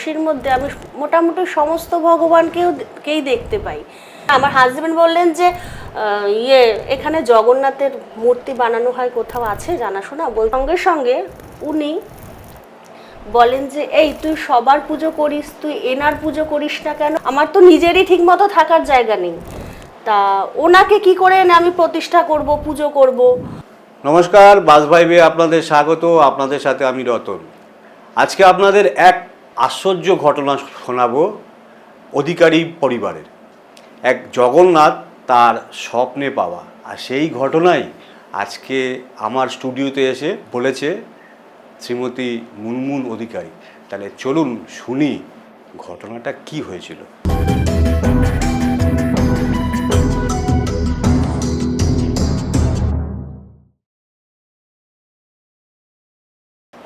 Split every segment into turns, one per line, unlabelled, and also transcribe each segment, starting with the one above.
রশ্মির মধ্যে আমি মোটামুটি সমস্ত ভগবানকেই দেখতে পাই। আমার হাজবেন্ড বললেন যে এখানে জগন্নাথের মূর্তি বানানো হয়, কোথাও আছে জানাশোনা? সঙ্গে সঙ্গে উনি বলেন যে এই তুই সবার পুজো করিস, তুই এনার পুজো করিস না কেন? আমার তো নিজেরই ঠিক মতো থাকার জায়গা নেই, তা ওনাকে কি করে এনে আমি প্রতিষ্ঠা করব, পুজো করব?
নমস্কার, বাস ভাইবে আপনাদের স্বাগত। আপনাদের সাথে আমি রতন। আজকে আপনাদের এক আশ্চর্য ঘটনা শোনাবো অধিকারী পরিবারের। এক জগন্নাথ তার স্বপ্নে পাওয়া, আর সেই ঘটনাই আজকে আমার স্টুডিওতে এসে বলেছে শ্রীমতী মুনমুন অধিকারী। তাহলে চলুন শুনি ঘটনাটা কি হয়েছিল।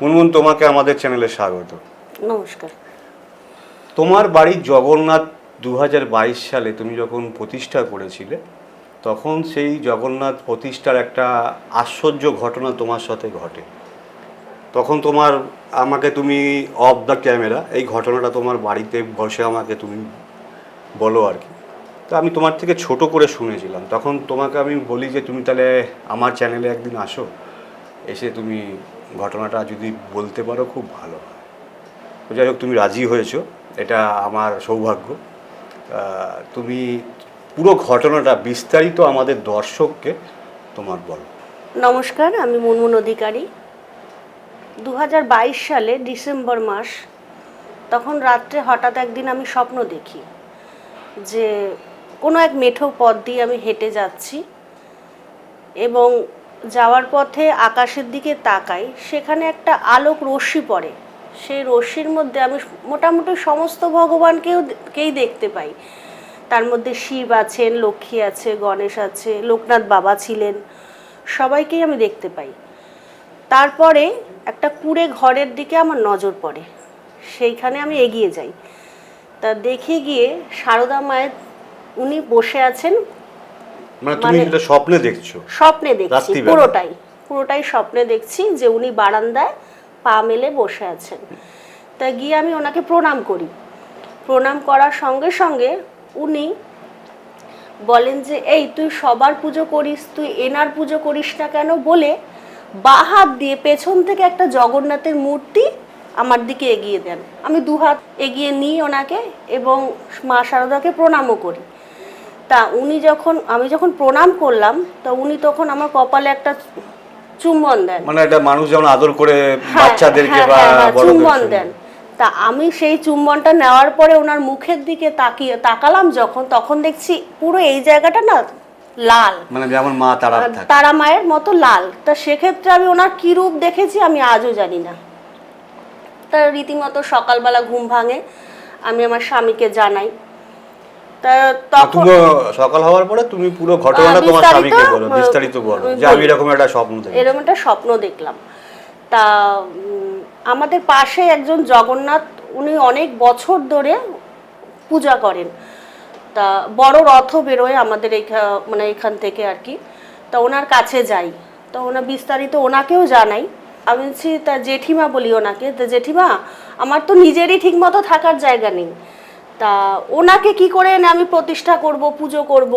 মুনমুন, তোমাকে আমাদের চ্যানেলে স্বাগত।
নমস্কার।
তোমার বাড়ি জগন্নাথ 2022 সালে তুমি যখন প্রতিষ্ঠা করেছিলে, তখন সেই জগন্নাথ প্রতিষ্ঠার একটা আশ্চর্য ঘটনা তোমার সাথে ঘটে। তখন আমাকে তুমি অফ দ্য ক্যামেরা এই ঘটনাটা তোমার বাড়িতে বসে আমাকে তুমি বলো আর কি। তো আমি তোমার থেকে ছোট করে শুনেছিলাম। তখন তোমাকে আমি বলি যে তুমি তাহলে আমার চ্যানেলে একদিন আসো, এসে তুমি ঘটনাটা যদি বলতে পারো খুব ভালো হয়। যাই হোক, তুমি রাজি হয়েছো, এটা আমার সৌভাগ্য। তুমি পুরো ঘটনাটা বিস্তারিত আমাদের দর্শককে তোমার বলো।
নমস্কার, আমি মুনমুন অধিকারী। 2022 সালে ডিসেম্বর মাস, তখন রাত্রে হঠাৎ একদিন আমি স্বপ্ন দেখি যে কোনো এক মেঠো পথ দিয়ে আমি হেঁটে যাচ্ছি এবং যাওয়ার পথে আকাশের দিকে তাকাই, সেখানে একটা আলোক রশ্মি পড়ে। সেই রশ্মির মধ্যে আমি মোটামুটি সমস্ত ভগবানকেই দেখতে পাই। তার মধ্যে শিব আছেন, লক্ষ্মী আছে, গণেশ আছে, লোকনাথ বাবা ছিলেন, সবাইকেই আমি দেখতে পাই। তারপরে একটা কুঁড়ে ঘরের দিকে আমার নজর পড়ে, সেইখানে আমি এগিয়ে যাই। তা দেখে গিয়ে সারদা মায়ের উনি বসে আছেন।
মানে তুমি যেটা স্বপ্নে দেখছো?
স্বপ্নে দেখছি, পুরোটাই স্বপ্নে দেখছি যে উনি বারান্দায় পা মেলে বসে আছেন। তা গিয়ে আমি ওনাকে প্রণাম করি। প্রণাম করার সঙ্গে সঙ্গে উনি বলেন যে এই তুই সবার পুজো করিস, তুই এনার পুজো করিস না কেন? বলে বাঁ হাত দিয়ে পেছন থেকে একটা জগন্নাথের মূর্তি আমার দিকে এগিয়ে দেন। আমি দুহাত এগিয়ে নিই ওনাকে এবং মা শারদাকে প্রণামও করি। তা আমি যখন প্রণাম করলাম, তা উনি তখন আমার কপালে একটা চুম্বন দেন।
মানে এটা মানুষ যেমন আদর করে বাচ্চাদেরকে বা
চুম্বন দেন। তা আমি সেই চুম্বনটা নেওয়ার পরে ওনার মুখের দিকে তাকালাম যখন, তখন দেখছি পুরো এই জায়গাটা না লাল,
মানে যেমন মা
তারা মায়ের মতো লাল। তা সেক্ষেত্রে আমি ওনার কি রূপ দেখেছি আমি আজও জানি না। তা রীতিমতো সকালবেলা ঘুম ভাঙে, আমি আমার স্বামীকে জানাই।
তখন সকাল হওয়ার পরে তুমি পুরো ঘটনাটা তোমার স্বামীকে বলো, বিস্তারিত বলো যে আমি এরকম একটা স্বপ্ন
দেখলাম। তা আমাদের পাশে একজন জগন্নাথ, উনি অনেক বছর ধরে পূজা করেন। তা বড় রথ বেরোয় আমাদের এখান থেকে আর কি। তা ওনার কাছে যাই, তা ওনার বিস্তারিত ওনাকেও জানাই। আমি বলছি, তা জেঠিমা বলি ওনাকে, তা জেঠিমা আমার তো নিজেরই ঠিক মতো থাকার জায়গা নেই, তা ওনাকে কি করে এনে আমি প্রতিষ্ঠা করব, পুজো করব?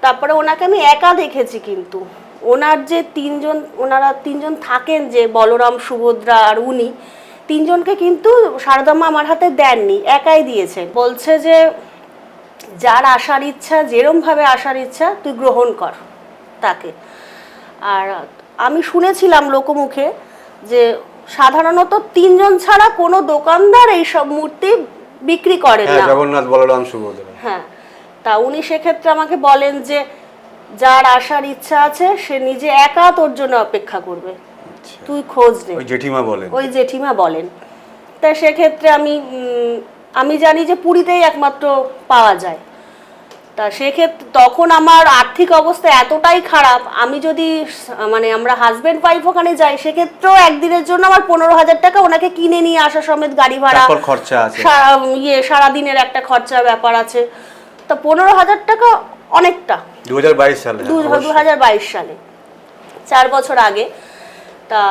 তারপরে ওনাকে আমি একা দেখেছি, কিন্তু ওনার যে ওনারা তিনজন থাকেন, যে বলরাম, সুভদ্রা আর উনি তিনজনকে কিন্তু শারদা মা আমার হাতে দেননি, একাই দিয়েছেন। বলছে যে যার আসার ইচ্ছা, যেরমভাবে আসার ইচ্ছা তুই গ্রহণ কর তাকে। আর আমি শুনেছিলাম লোকমুখে যে সাধারণত তিনজন ছাড়া কোনো দোকানদার এইসব মূর্তি বিক্রি করেন না।
জগন্নাথ, বলরাম, সুভদ্রা।
হ্যাঁ, তা উনি সেক্ষেত্রে আমাকে বলেন যে যার আসার ইচ্ছা আছে সে নিজে একা তোর জন্য অপেক্ষা করবে, তুই খোঁজ নে। ওই জেঠিমা বলেন। তা সেক্ষেত্রে আমি জানি যে পুরীতেই একমাত্র পাওয়া যায়। তা সেক্ষেত্রে তখন আমার আর্থিক অবস্থা এতটাই খারাপ, আমি যদি আমরা হাজবেন্ড ওয়াইফ ওখানে যাই, সেক্ষেত্রেও একদিনের জন্য আমার 15,000 টাকা ওনাকে কিনে নিয়ে আসা সমেত গাড়ি ভাড়া, সারাদিনের একটা খরচা ব্যাপার আছে। তা 15,000 টাকা অনেকটা। 2022 সালে 4 বছর আগে। তা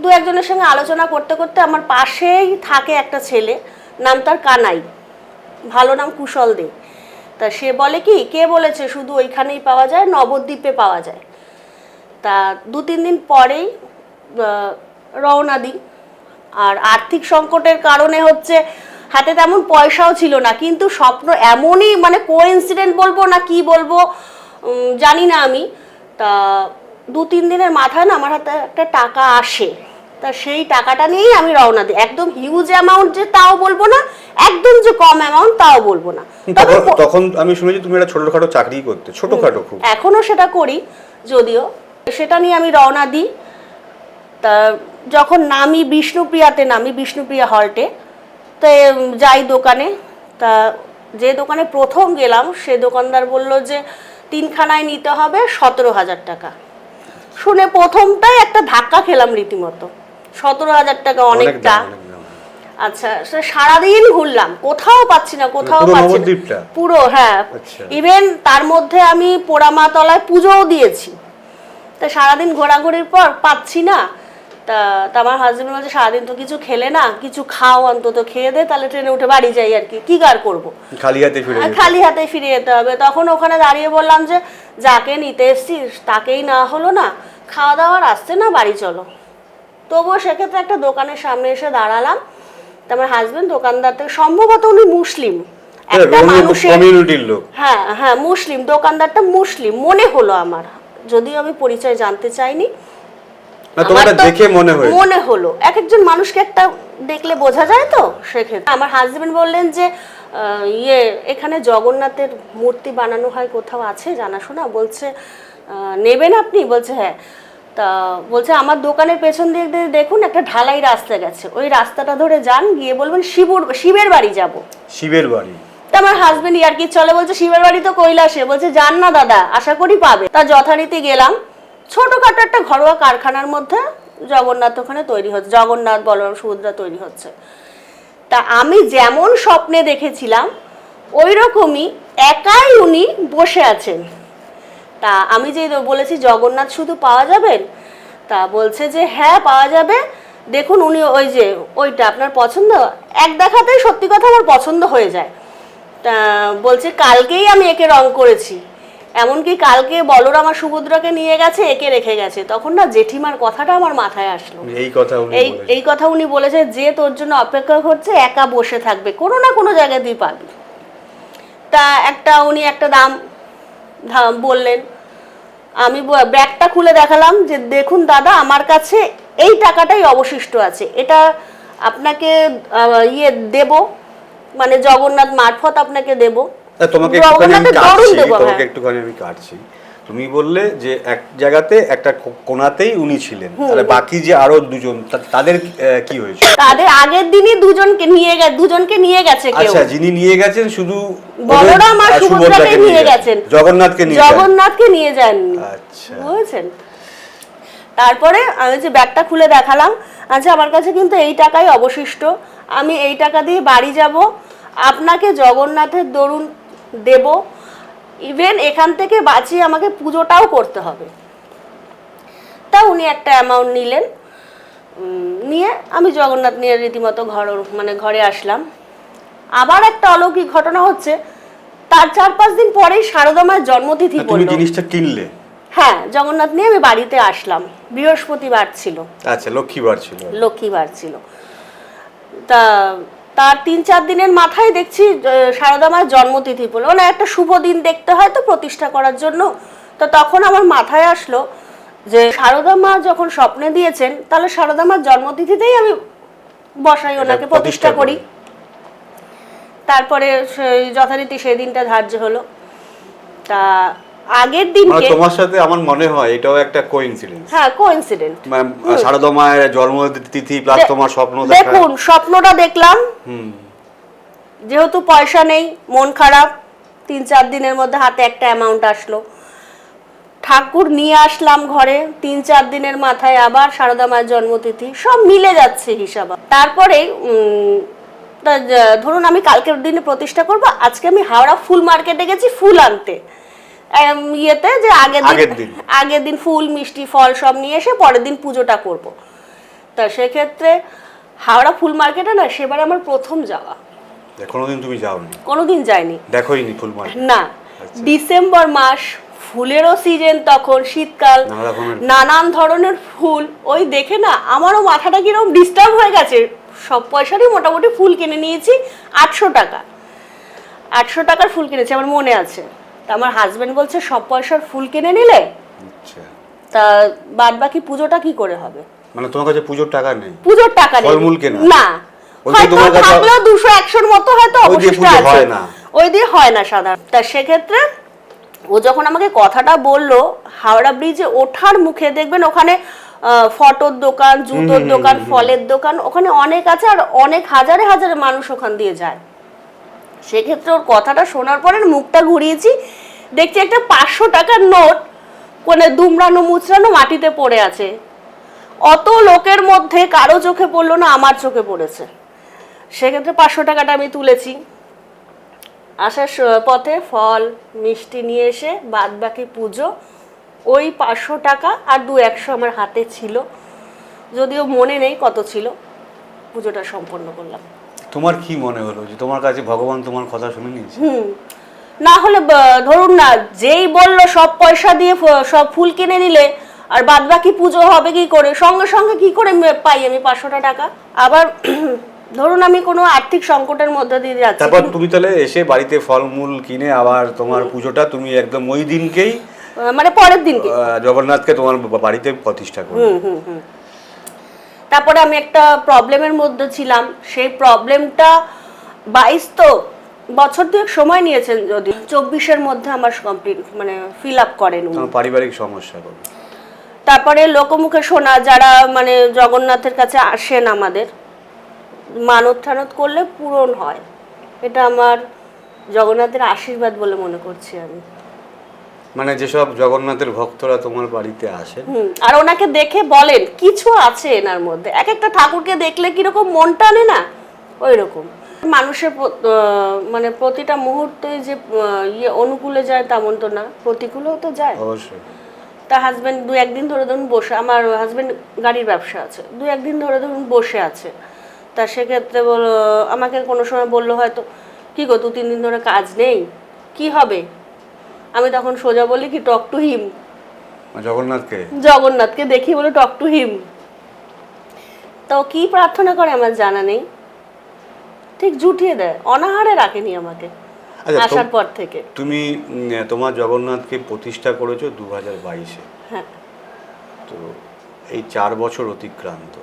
দু একজনের সঙ্গে আলোচনা করতে করতে আমার পাশেই থাকে একটা ছেলে, নাম তার কানাই, ভালো নাম কুশল দে। তা সে বলে কি, কে বলেছে শুধু ওইখানেই পাওয়া যায়, নবদ্বীপে পাওয়া যায়। তা 2-3 দিন পরেই রওনা দিই। আর আর্থিক সংকটের কারণে হচ্ছে হাতে তেমন পয়সাও ছিল না, কিন্তু স্বপ্ন এমনই মানে কোইন্সিডেন্ট বলবো না কি বলবো জানি না আমি। তা 2-3 দিনের মাথায় না আমার হাতে একটা টাকা আসে। তা সেই টাকাটা নিয়েই আমি রওনা দিই। একদম হিউজ অ্যামাউন্ট যে তাও বলবো না, একদম যে কম অ্যামাউন্ট তাও বলবো না।
তখন আমি শুনেছি তুমি একটা ছোটখাটো চাকরি করতে, ছোটখাটো খুব।
এখনো সেটা করি যদিও। সেটা নিয়ে আমি রওনা দিই। তা যখন নামি বিষ্ণুপ্রিয়াতে, নামি বিষ্ণুপ্রিয়া হল্টে, তো যাই দোকানে। তা যে দোকানে প্রথম গেলাম সে দোকানদার বলল যে 3 খানায় নিতে হবে 17,000 টাকা। শুনে প্রথমটাই একটা ধাক্কা খেলাম রীতিমতো। 17,000 টাকা অনেকটা। আচ্ছা, সারাদিন ঘুরলাম, কোথাও পাচ্ছি না, কোথাও পাচ্ছি না পুরো। হ্যাঁ, ইভেন তার মধ্যে আমি পোড়ামাতলায় পুজোও দিয়েছি। তা সারাদিন ঘোরাঘুরির পর পাচ্ছি না। তা আমার হাজবেন্ড বলছে সারাদিন তো কিছু খেলে না, কিছু খাও, অন্তত খেয়ে দে, তাহলে ট্রেনে উঠে বাড়ি যাই আর কি, কি কার করবো, খালি হাতে ফিরে যেতে হবে। তখন ওখানে দাঁড়িয়ে বললাম যে যাকে নিতে এসছিস তাকেই না হলো না, খাওয়া দাওয়ার আসছে না, বাড়ি চলো। তবুও সেক্ষেত্রে একটা দোকানের সামনে এসে দাঁড়ালাম। তা আমার হাজবেন্ড দোকানদার থেকে, সম্ভবত উনি মুসলিম একটা মানুষের, হ্যাঁ হ্যাঁ মুসলিম, দোকানদারটা মুসলিম মনে হলো আমার, যদিও আমি পরিচয় জানতে চাইনি। মনে হলো, এক একজন মানুষকে একটা দেখলে বোঝা যায় তো। সেক্ষেত্রে আমার হাজবেন্ড বললেন যে এখানে জগন্নাথের মূর্তি বানানো হয়, কোথাও আছে জানাশোনা? বলছে নেবেন আপনি? বলছে হ্যাঁ। তা বলছে আমার দোকানের পেছন দিয়ে দেখুন একটা ঢালাই রাস্তা গেছে, ওই রাস্তাটা ধরে যান, গিয়ে বলবেন শিবের বাড়ি যাব। শিবের বাড়ি? তা আমার হাজবেন্ড আর কি চলে, বলছে শিবের বাড়ি তো কৈলাসে। বলছে যান না দাদা, আশা করি পাবে। তা যথারীতি গেলাম। ছোটখাটো একটা ঘরোয়া কারখানার মধ্যে জগন্নাথ ওখানে তৈরি হচ্ছে, জগন্নাথ বলরাম সুভদ্রা তৈরি হচ্ছে। তা আমি যেমন স্বপ্নে দেখেছিলাম ওই রকমই একাই উনি বসে আছেন। তা আমি যে বলেছি জগন্নাথ শুধু পাওয়া যাবেন, তা বলছে যে হ্যাঁ পাওয়া যাবে, দেখুন উনি ওই যে ওইটা আপনার পছন্দ। এক দেখাতেই সত্যি কথা আমার পছন্দ হয়ে যায়। তা বলছে কালকেই আমি একে রং করেছি, এমনকি কালকে বলরাম আর সুভদ্রাকে নিয়ে গেছে, একে রেখে গেছে। তখন না জেঠিমার কথাটা আমার মাথায় আসলো। এই কথা উনি বলেছে যে তোর জন্য অপেক্ষা করছে, একা বসে থাকবে, কোনো না কোনো জায়গায় তুই পাবি। তা উনি একটা দাম বললেন। আমি ব্যাগটা খুলে দেখালাম যে দেখুন দাদা, আমার কাছে এই টাকাটাই অবশিষ্ট আছে, এটা আপনাকে দেব, মানে জগন্নাথ মারফত আপনাকে দেব। তোমাকে একটুখানি আমি কাটছি।
তুমি বললে যে এক জায়গাতে একটা কোণাতেই উনি ছিলেন, তাহলে বাকি যে আরো দুজন তাদের কি হয়েছে?
তাদের আগের দিনই দুজনকে নিয়ে গেছে কেউ।
আচ্ছা, যিনি নিয়ে গেছেন শুধু
বলরাম আর সুভদ্রাকে নিয়ে গেছেন, জগন্নাথকে নিয়ে যান।
আচ্ছা,
বুঝেছেন? তারপরে আমি যে ব্যাগটা খুলে দেখালাম, আচ্ছা আমার কাছে কিন্তু এই টাকাই অবশিষ্ট, আমি এই টাকা দিয়ে বাড়ি যাব, আপনাকে জগন্নাথের দরুন দেব, ইভেন এখান থেকে বাঁচিয়ে আমাকে পুজোটাও করতে হবে। তা উনি একটা অ্যামাউন্ট নিলেন, নিয়ে আমি জগন্নাথ নিয়ে রীতিমতো ঘরে আসলাম। আবার একটা অলৌকিক ঘটনা হচ্ছে, তার 4-5 দিন পরেই শারদা মায়ের জন্মতিথি পড়ল।
তুমি জিনিসটা কিনলে?
হ্যাঁ, জগন্নাথ নিয়ে আমি বাড়িতে আসলাম। বৃহস্পতিবার ছিল।
আচ্ছা, লক্ষ্মীবার ছিল।
তা তার 3-4 দিনের মাথায় দেখছি শারদা মায়ের জন্মতিথি পড়লো, মানে একটা শুভ দিন দেখতে হয় তো প্রতিষ্ঠা করার জন্য। তো তখন আমার মাথায় আসলো যে শারদা মা যখন স্বপ্নে দিয়েছেন, তাহলে শারদা মার জন্মতিথিতেই আমি বসাই, ওনাকে প্রতিষ্ঠা করি। তারপরে যথারীতি সেই দিনটা ধার্য হলো। তা আগের দিনকে
তোমার সাথে আমার মনে হয় এটাও একটা কোইন্সিডেন্স।
হ্যাঁ, কোইন্সিডেন্স।
শারদা মায়ের জন্মতিথি প্লাস তোমার স্বপ্ন দেখা।
দেখুন, স্বপ্নটা দেখলাম, যেহেতু পয়সা নেই, মন খারাপ, 3-4 দিনের মধ্যে হাতে একটা অ্যামাউন্ট আসলো, ঠাকুর নিয়ে আসলাম ঘরে, 3-4 দিনের মাথায় আবার শারদা মায়ের জন্মতিথি, সব মিলে যাচ্ছে হিসাব। তারপরে ধরুন আমি কালকের দিনে প্রতিষ্ঠা করব, আজকে আমি হাওড়া ফুল মার্কেটে গেছি ফুল আনতে, যে আগের দিন ফুল মিষ্টি ফল সব নিয়ে এসে পরের দিন পুজোটা করব। তা সেক্ষেত্রে হাওড়া ফুল মার্কেটে না সেবার আমার প্রথম যাওয়া।
কোনোদিন তুমি যাওনি?
কোনোদিন যাইনি,
দেখোইনি ফুল মার্কেট?
না।
আচ্ছা।
ডিসেম্বর মাস, ফুলেরও সিজন তখন, শীতকাল,
নানা রকমের
নানান ধরনের ফুল, ওই দেখে না আমারও মাথাটা কিরকম ডিস্টার্ব হয়ে গেছে। সব পয়সারই মোটামুটি ফুল কিনে নিয়েছি 800 টাকা, 800 টাকার ফুল কিনেছি আমার মনে আছে। তা আমার হাজবেন্ড বলছে সব পয়সার ফুল কিনে নিলে
আচ্ছা,
তা বাদ বাকি পুজোটা কি করে হবে?
মানে তোমার কাছে পুজোর টাকা নেই?
পুজোর টাকা নেই,
ফলমূল কেনা?
না,
ওই যে
হয়তো
তোমার কাছে
থাকলেও 200-100 মতো হয়তো
ওই দিয়ে
অবশিষ্ট
পুজো
আছে,
হয় না।
ওই দিয়ে হয় না সাধারণ। তা সেক্ষেত্রে ও যখন আমাকে কথাটা বললো, হাওড়া ব্রিজে ওঠার মুখে দেখবেন ওখানে ফটোর দোকান, জুতোর দোকান, ফলের দোকান, ওখানে অনেক আছে, আর অনেক হাজারে হাজারে মানুষ ওখান দিয়ে যায়। সেক্ষেত্রে ওর কথাটা শোনার পরে মুখটা ঘুরিয়েছি, দেখছি একটা 500 টাকার নোট কোনে দুমড়ানো মুচড়ানো মাটিতে পড়ে আছে। অত লোকের মধ্যে কারো চোখে পড়লো না, আমার চোখে পড়েছে। সেক্ষেত্রে 500 টাকাটা আমি তুলেছি। আসার পথে ফল মিষ্টি নিয়ে এসে বাদ বাকি পুজো, ওই 500 টাকা আর 200-100 আমার হাতে ছিল, যদিও মনে নেই কত ছিল, পুজোটা সম্পন্ন করলাম।
তোমার কি মনে হলো যে তোমার কাছে ভগবান তোমার কথা শুনে নিয়েছে?
না হলে ধরুন না, যেই বললো সব পয়সা দিয়ে সব ফুল কিনে নিলে আর বাদ বাকি পুজো হবে কি করে, সঙ্গে সঙ্গে কি করে পাই আমি 500 টাকা? আবার ধরুন আমি কোনো আর্থিক সংকটের মধ্যে দিয়ে যাচ্ছি,
তারপর তুমি তাহলে এসে বাড়িতে ফলমূল কিনে আবার তোমার পুজোটা তুমি একদম ওই দিনকেই,
মানে পরের দিনকে
জগন্নাথকে তোমার বাড়িতে প্রতিষ্ঠা করো।
তারপরে আমি একটা প্রবলেমের মধ্যে ছিলাম, সেই প্রবলেমটা 22 তো বছর 2 সময় নিয়েছেন, যদি 24-এর মধ্যে আমার কমপ্লিট মানে ফিল আপ করেন উনি।
তোমার পারিবারিক সমস্যা করো।
তারপরে লোকমুখে শোনা, যারা মানে জগন্নাথের কাছে আসেন আমাদের, মানত ঠানত করলে পূরণ হয়, এটা আমার জগন্নাথের আশীর্বাদ বলে মনে করছি আমি।
মানে যেসব জগন্নাথের ভক্তরা তোমার বাড়িতে আসেন,
আর ওনাকে দেখে বলেন কিছু আছে এনার মধ্যে, এক একটা ঠাকুরকে দেখলে কিরকম মন টানে না, ওই রকম। মানুষের মানে প্রতিটা মুহূর্তে যে ইয়ে অনুকূলে যায় তেমন তো না, প্রতিকূলেও তো যায়।
অবশ্যই।
তা হাজবেন্ড 2-1 দিন ধরে ধরুন বসে, আমার হাজবেন্ড গাড়ির ব্যবসা আছে, 2-1 দিন ধরে ধরুন বসে আছে। তা সেক্ষেত্রে আমাকে কোনো সময় বললো হয়তো, কি গো 2-3 দিন ধরে কাজ নেই, কি হবে? আমি তখন সোজা বলি কি, টক টু হিম। জগন্নাথকে দেখি বলে টক টু হিম। তো কি প্রার্থনা করে আমার জানা নেই, ঠিক জুটিয়ে দেয়, অনাহারে রাখেনি আমাকে আসার পর থেকে।
তুমি তোমার জগন্নাথকে প্রতিষ্ঠা করেছো 2022-এ,
হ্যাঁ।
তো এই 4 বছর অতিক্রান্ত,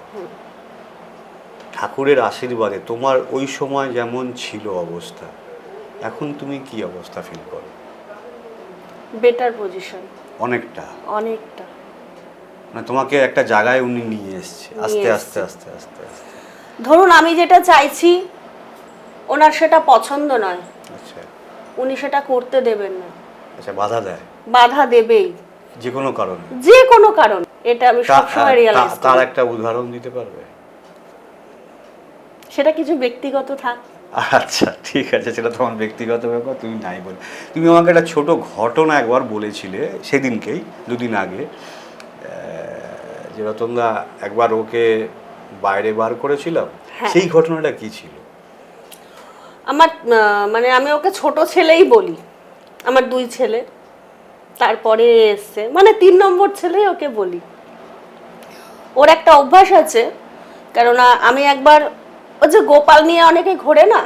ঠাকুরের আশীর্বাদে তোমার ওই সময় যেমন ছিল অবস্থা, এখন তুমি কি অবস্থা ফিল করো?
বেটার পজিশন,
অনেকটা। মানে তোমাকে একটা জায়গায় উনি নিয়ে এসেছে আস্তে আস্তে আস্তে আস্তে আস্তে।
ধরুন আমি যেটা চাইছি ওনার সেটা পছন্দ নয়,
আচ্ছা,
উনি সেটা করতে দেবেন না।
আচ্ছা, বাধা দেয়?
বাধা দেবেই,
যে কোনো কারণে,
যে কোনো কারণ। এটা আমি সবসময় রিয়ালাইজ করি।
তার একটা উদাহরণ দিতে পারবে?
সেটা কিছু ব্যক্তিগত থাক।
আচ্ছা, ঠিক আছে, সেটা তোমার ব্যক্তিগত ব্যাপার, তুমি নাই বল। তুমি আমাকে একটা ছোট ঘটনা একবার বলেছিলে সেদিনকেই, 2 দিন আগে, যে রতনদা একবার ওকে বাইরে বার করেছিলাম। সেই ঘটনাটা কি ছিল?
আমার মানে আমি ওকে ছোট ছেলেই বলি, আমার 2 ছেলে, তারপরে এসছে মানে 3 নম্বর ছেলেই ওকে বলি। ওর একটা অভ্যাস আছে, কেননা আমি একবার, ও যে গোপাল নিয়ে অনেকে ঘোরে না,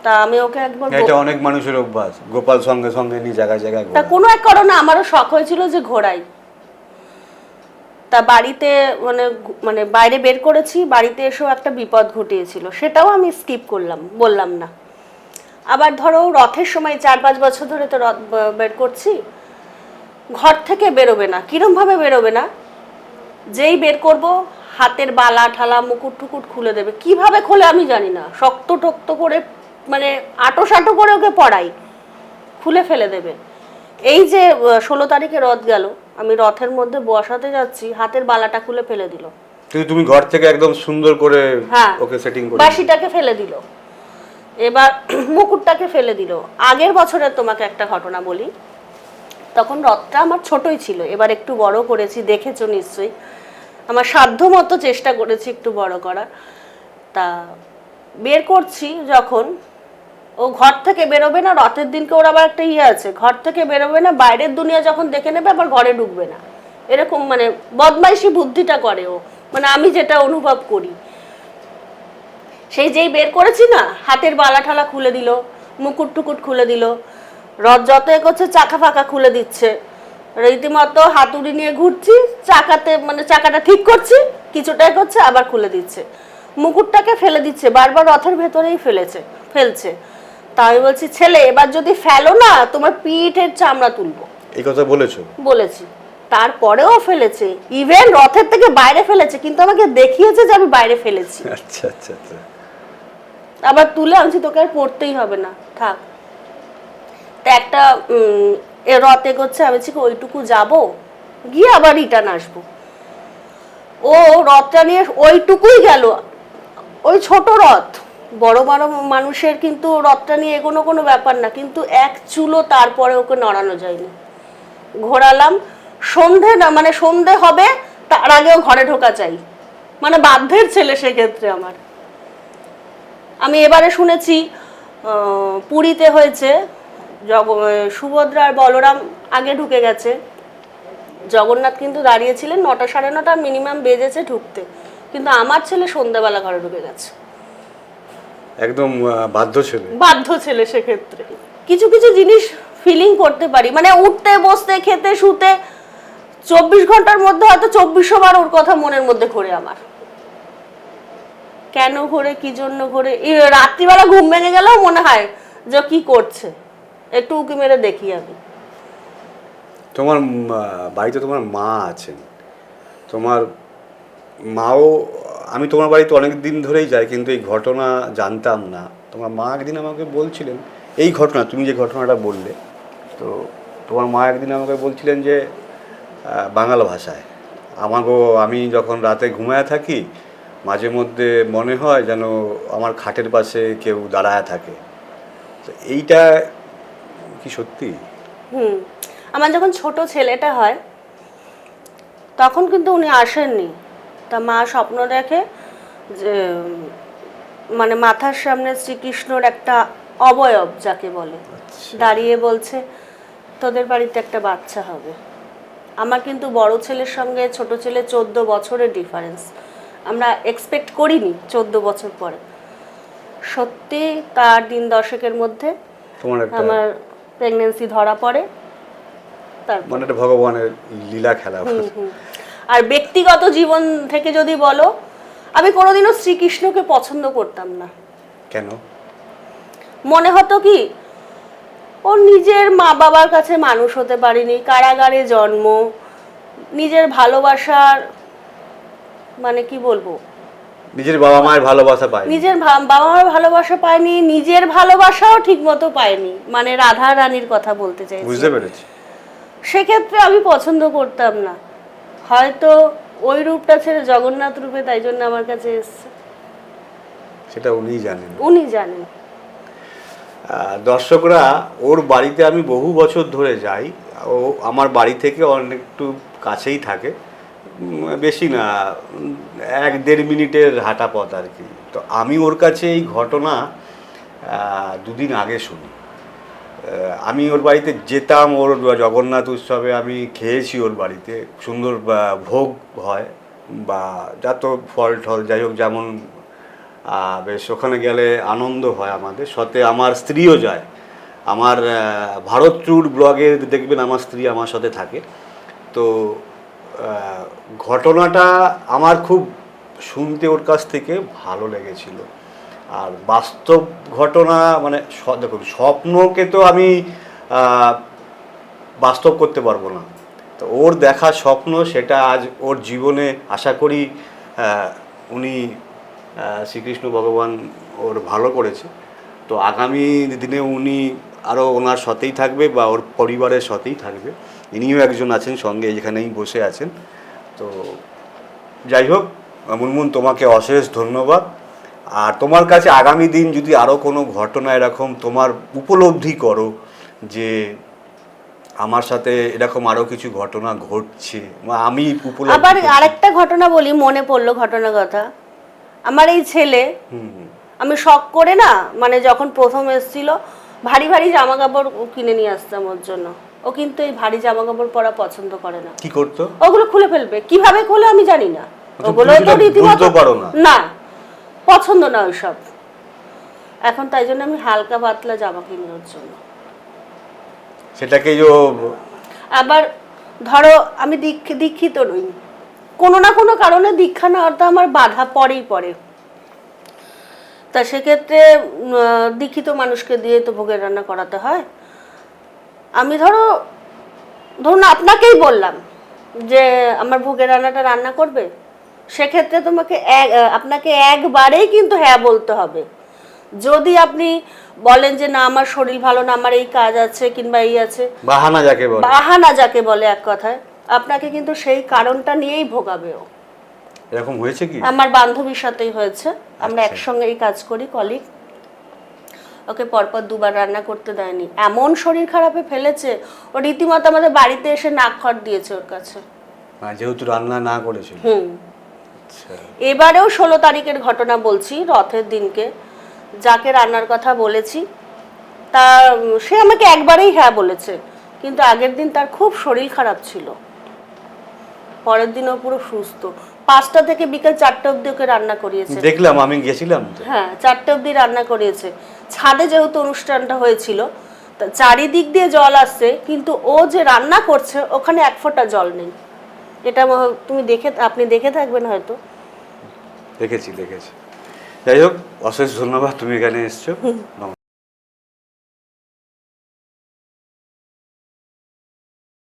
তা আমি ওকে একবার,
এটা অনেক মানুষের অভ্যাস, গোপাল সঙ্গে সঙ্গে নিয়ে জায়গায় জায়গায় ঘোরা।
তা কোনো এক কারণে আমারও শখ হয়েছিল যে ঘোরাই। তা বাড়িতে মানে বাইরে বের করেছি, বাড়িতে এসেও একটা বিপদ ঘটিয়েছিল, সেটাও আমি স্কিপ করলাম, বললাম না। আবার ধরো রথের সময় 4-5 বছর ধরে তো রথ বের করছি, ঘর থেকে বেরোবে না। কিরমভাবে বেরোবে না, যেই বের করব হাতের বালা ঠালা মুকুট টুকুট খুলে দেবে, কিভাবে খোলে আমি জানি না, শক্ত টক্ত করে মানে আটো সাটো করে ওকে পড়াই, খুলে ফেলে দেবে। এই যে 16 তারিখে রথ গেল, আমি রথের মধ্যে বসাতে যাচ্ছি, হাতের বালাটা খুলে ফেলে দিল।
তুমি ঘর থেকে একদম সুন্দর করে ওকে সেটিং করে,
বাঁশিটাকে ফেলে দিল, এবার মুকুটটাকে ফেলে দিল। আগের বছরের তোমাকে একটা ঘটনা বলি, তখন রথটা আমার ছোটই ছিল, এবার একটু বড় করেছি, দেখেছো নিশ্চয়ই, আমার সাধ্য মতো চেষ্টা করেছি একটু বড় করার। তা বের করছি যখন, ও ঘর থেকে বেরোবে না, রথের দিনকে ওর আবার একটা ইয়ে আছে, ঘর থেকে বেরোবে না, বাইরের দুনিয়া যখন দেখে নেবে আবার ঘরে ঢুকবে না, এরকম মানে বদমাইশি বুদ্ধিটা করে ও, মানে আমি যেটা অনুভব করি। সেই যেই বের করেছি না, হাতের বালা ঠালা খুলে দিল, মুকুট টুকুট খুলে দিল, রথ যত এগোচ্ছে চাকা ফাঁকা খুলে দিচ্ছে, রীতিমতো হাতুড়ি নিয়ে ঘুরছি, চাকাতে মানে চাকাটা ঠিক করছি, কিছুটা এগোচ্ছে আবার খুলে দিচ্ছে, মুকুটটাকে ফেলে দিচ্ছে, বারবার রথের ভেতরেই ফেলছে। তা আমি বলছি, ছেলে এবার যদি ফেলো না তোমার পিঠের চামড়া তুলবো।
এই কথা বলেছো?
বলেছি। তারপরেও ফেলেছে, ইভেন রথের থেকে বাইরে ফেলেছে, কিন্তু আমাকে দেখিয়েছে যে আমি বাইরে ফেলেছি।
আচ্ছা আচ্ছা আচ্ছা।
আবার তুলে আনছি, তোকে আর পড়তেই হবে না, থাক। তা একটা রথ এগোচ্ছে, আমি বলছি ওইটুকু যাবো, গিয়ে আবার রিটার্ন আসবো। ও রথটা নিয়ে ওইটুকুই গেল, ওই ছোট রথ, বড় বড় মানুষের কিন্তু রথটা নিয়ে এগোনো কোনো ব্যাপার না, কিন্তু এক চুলো তারপরে ওকে নড়ানো যায়নি। ঘোরালাম, সন্ধে না মানে সন্ধে হবে তার আগেও ঘরে ঢোকা চাই, মানে বাধ্যের ছেলে সেক্ষেত্রে আমার। আমি এবারে শুনেছি পুরীতে হয়েছে, সুভদ্রা আর বলরাম আগে ঢুকে গেছে, জগন্নাথ কিন্তু দাঁড়িয়েছিলেন, 9টা সাড়ে 9টা মিনিমাম বেজেছে ঢুকতে, কিন্তু আমার ছেলে সন্ধ্যাবেলা ঘরে ঢুকে গেছে।
একদম বাধ্য ছেলে
সেক্ষেত্রে কিছু কিছু জিনিস ফিলিং করতে পারি, মানে উঠতে বসতে খেতে শুতে 24 ঘন্টার মধ্যে হয়তো 2400 বার ওর কথা মনের মধ্যে ঘোরে আমার। কেন ঘোরে, কি জন্য ঘোরে, রাত্রিবেলা ঘুম ভেঙে গেলেও মনে হয় যে কি করছে, একটু উকি মেরে দেখি আমি।
তোমার বাড়িতে তোমার মা আছেন, তোমার মাও, আমি তোমার বাড়িতে অনেক দিন ধরেই যাই, কিন্তু এই ঘটনা জানতাম না। তোমার মা একদিন আমাকে বলছিলেন এই ঘটনা, তুমি যে ঘটনাটা বললে, তো তোমার মা একদিন আমাকে বলছিলেন যে বাংলা ভাষায়, আমি যখন রাতে ঘুমায় থাকি মাঝে মধ্যে মনে হয় যেন আমার খাটের পাশে কেউ দাঁড়ায় থাকে। তো এইটা কি সত্যি?
আমার যখন ছোট ছেলেটা হয় তখন কিন্তু উনি আসেননি, তা মা স্বপ্ন দেখে যে মানে মাথার সামনে শ্রীকৃষ্ণর একটা অবয়ব যাকে বলে দাঁড়িয়ে বলছে তোদের বাড়িতে একটা বাচ্চা হবে। আমার কিন্তু বড় ছেলের সঙ্গে ছোট ছেলে 14 বছরের ডিফারেন্স, আমরা এক্সপেক্ট করিনি 14 বছর পরে। সত্যি তার দিন দশেকের মধ্যে আমার প্রেগন্যান্সি ধরা পড়ে। তারপর
মানে এটা ভগবানের লীলা খেলা।
আর ব্যক্তিগত জীবন থেকে যদি বলো, আমি কোনোদিনও শ্রীকৃষ্ণকে পছন্দ করতাম না।
কেন?
মনে হতো কি ওর নিজের মা বাবার কাছে মানুষ হতে পারেনি, কারাগারে জন্ম, নিজের ভালোবাসার মানে কি বলবো,
নিজের বাবা মায়ের ভালোবাসা পায়নি,
নিজের বাবা মায়ের ভালোবাসা পায়নি, নিজের ভালোবাসাও ঠিক মতো পায়নি, মানে রাধা রানীর কথা বলতে চাইছি।
বুঝতে পেরেছি।
সেক্ষেত্রে আমি পছন্দ করতাম না, হয়তো ওই রূপটা ছেড়ে জগন্নাথ রূপে তাই জন্য আমার কাছে এসছে,
সেটা উনিই
জানেন।
দর্শকরা, ওর বাড়িতে আমি বহু বছর ধরে যাই, ও আমার বাড়ি থেকে অনেকটু কাছেই থাকে, বেশি না, 1-1.5 মিনিটের হাঁটা পথ আর কি। তো আমি ওর কাছে এই ঘটনা 2 দিন আগে শুনি। আমি ওর বাড়িতে যেতাম, ওর জগন্নাথ উৎসবে আমি খেয়েছি ওর বাড়িতে, সুন্দর ভোগ হয় বা যত ফল টল যাই হোক, যেমন বেশ ওখানে গেলে আনন্দ হয় আমাদের সাথে। আমার স্ত্রীও যায়, আমার ভারত ট্যুর ব্লগে দেখবেন আমার স্ত্রী আমার সাথে থাকে। তো ঘটনাটা আমার খুব শুনতে ওর কাছ থেকে ভালো লেগেছিল। আর বাস্তব ঘটনা মানে দেখুন, স্বপ্নকে তো আমি বাস্তব করতে পারবো না, তো ওর দেখা স্বপ্ন সেটা আজ ওর জীবনে আশা করি উনি শ্রীকৃষ্ণ ভগবান ওর ভালো করেছে। তো আগামী দিনে উনি আরও ওনার সাথেই থাকবে বা ওর পরিবারের সাথেই থাকবে। ইনিও একজন আছেন সঙ্গে, এখানেই বসে আছেন। তো যাই হোক মুনমুন, তোমাকে অশেষ ধন্যবাদ। আর তোমার কাছে আগামী দিন যদি আরও কোনো ঘটনা এরকম তোমার উপলব্ধি করো যে আমার সাথে এরকম আরও কিছু ঘটনা ঘটছে, আমি
আবার আরেকটা ঘটনা বলি, মনে পড়লো ঘটনার কথা। আমার এই ছেলে আমি শখ করে না, মানে যখন প্রথম এসেছিল ভারী ভারী জামা কাপড় কিনে নিয়ে আসতাম ওর জন্য। ও কিন্তু এই ভারী জামা কাপড় পরা পছন্দ করে না।
কি করতো?
ওগুলো খুলে ফেলবে, কিভাবে খুলে আমি জানি না।
তুমি
ওগুলো তো
সেটা
রীতিমতো
বুঝতেও পারো না?
না, পছন্দ না ওইসব। এখন তাই জন্য আমি হালকা পাতলা জামা কিনি ওর জন্য।
সেটাকে
আবার ধরো আমি দীক্ষিত নই, কোনো না কোনো কারণে দীক্ষা নেওয়াটা আমার বাধা পড়েই পড়ে। তা সেক্ষেত্রে দীক্ষিত মানুষকে দিয়ে তো ভোগের রান্না করাতে হয়। আমি ধরুন আপনাকেই বললাম যে আমার ভোগের রান্নাটা রান্না করবে, সেক্ষেত্রে আপনাকে একবারেই কিন্তু হ্যাঁ বলতে হবে। যদি আপনি বলেন যে না আমার শরীর ভালো না, আমার এই কাজ আছে কিংবা এই আছে,
বাহানা যাকে বলে
এক কথায়, আপনাকে কিন্তু সেই কারণটা নিয়েই ভোগাবে ও।
এরকম হয়েছে কি?
আমার বান্ধবীর সাথেই হয়েছে, আমরা
আচ্ছা।
একসঙ্গেই কাজ করি, কলিগ। ওকে পরপর দুবার রান্না করতে দেয়নি, এমন শরীর খারাপে ফেলেছে ও রীতিমতো আমাদের বাড়িতে এসে নাক খট দিয়েছে ওর কাছে।
যেহেতু রান্না না করেছিল। আচ্ছা।
এবারেও 16 তারিখের ঘটনা বলছি, রথের দিনকে যাকে রান্নার কথা বলেছি তা সে আমাকে একবারেই হ্যাঁ বলেছে, কিন্তু আগের দিন তার খুব শরীর খারাপ ছিল। পরের দিনও পুরো সুস্থ, 5টা থেকে বিকেল 4টা অবধি ওকে রান্না করিয়েছে।
দেখলাম, আমি গেছিলাম তো।
হ্যাঁ, 4টা অবধি রান্না করিয়েছে। ছাদে যেহেতু অনুষ্ঠানটা হয়েছিল, তা চারিদিক দিয়ে জল আসছে, কিন্তু ও যে রান্না করছে ওখানে এক ফোঁটা জল নেই। এটা আপনি দেখে থাকবেন হয়তো।
দেখেছি। যাই হোক, অশেষ ধন্যবাদ, তুমি এখানে এসছো।